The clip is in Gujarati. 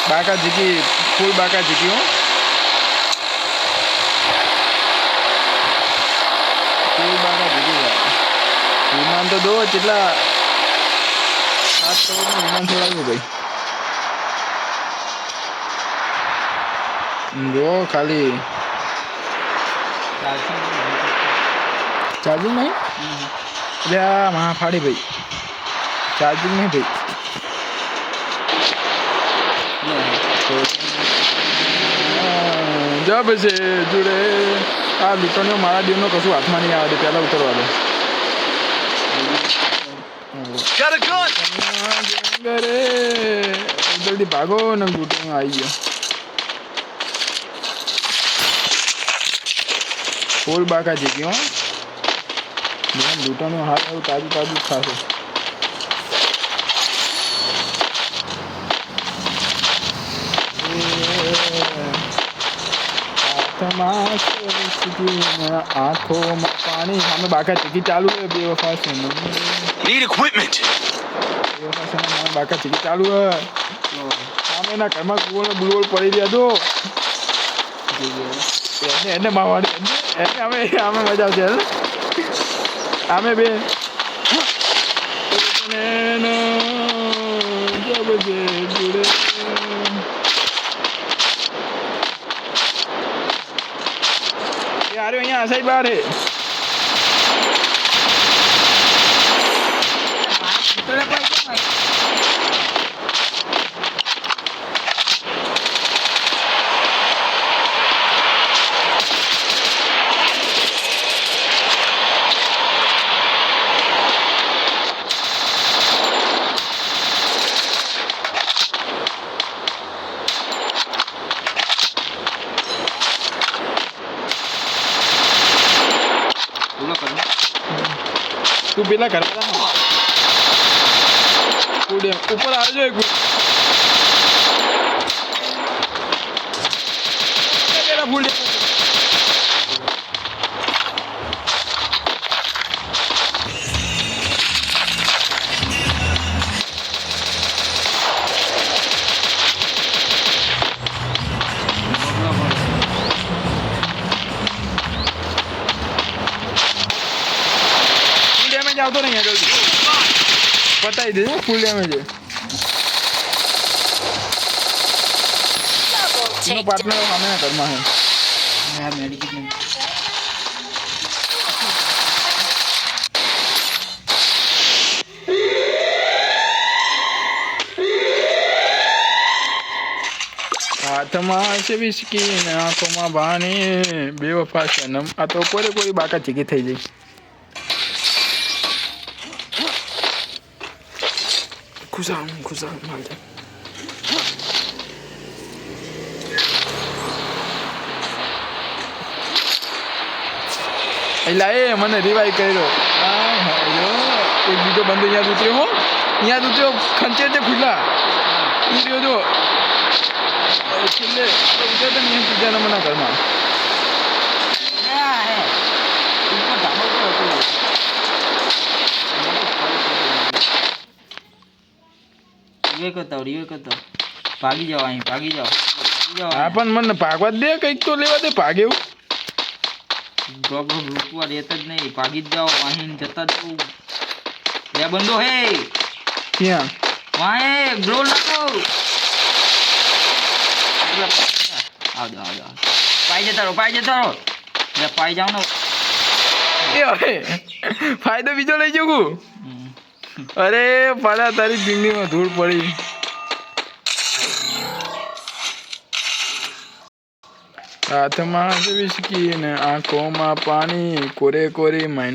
બાકા જીકી ફૂલ બાકા જીકી હો ફૂલ બાકા જીકી વિમાન તો દો કેટલા 7 કરોડનું વિમાન છોડાવ્યું ભાઈ જો ખાલી ચાર્જિંગ નહીં એટલે આ મહાફાડી ભાઈ ચાર્જિંગ નહીં ભાઈ જબ છે જોડે આ લૂંટણીઓ મારા દિવસનો કશું હાથમાં નહીં આવે પહેલાં ઉતરવા દે જલ્દી ભાગો ને લૂંટણીઓ આવી ગયો ફૂલ બાકા જીકી હો લૂંટણીઓ હાથ એવું તાજું તાજું ખાશે આંખોમાં પાણી સામે બાકા ચીકી ચાલુ હે બેવફા છે નીડ ઇક્વિપમેન્ટ બેવફા છે બાકા ચીકી ચાલુ હે સામે ના ઘરમાં કુવળ બુલવળ પડી રહ્યા તો એને માવાડી એને અમે મજા આવશે અમે બે यार यहाँ ऐसा ही बाहर है तू पेला करता ना ऊपर आ जाओ एक फूल આવતો નહીં જલ્દી પતાવી દેજો ફૂલ ડેમેજ છે પાર્ટનર સામે ઘરમાં હે મેં મેડિકેટ નહીં હાથમાં છે વિસ્કી ને આંખોમાં પાણી બેવફા સનમ આ તો કોઈ બાકા ચીકી થઈ જાય खुशा मालते लाए मैंने रिवाइव करो एक बीजो बंदो यहाँ उतरे हो यहाँ उतरे खंचेर से खुला जो छे उतर तो नहीं पूजा न मना घरमा भागी जाओ अहीं भागी जाओ हाँ पण मन भागवा दे कईक तो लेवा दे भागे गॉग रुकवा देता ज नहीं भागी जाओ अहीं जता जाओ ये बंदो है क्या वहां है ग्लो लगाओ आओ जाओ पाई जता रहो ये पाई जाओ ना ए ओए फायदो बीजो लई जगू अरे पड़ा तारी जिंदगी में धूल पड़ी हाथ में विस्की ने आंखों में पानी कोरे कोरे महीना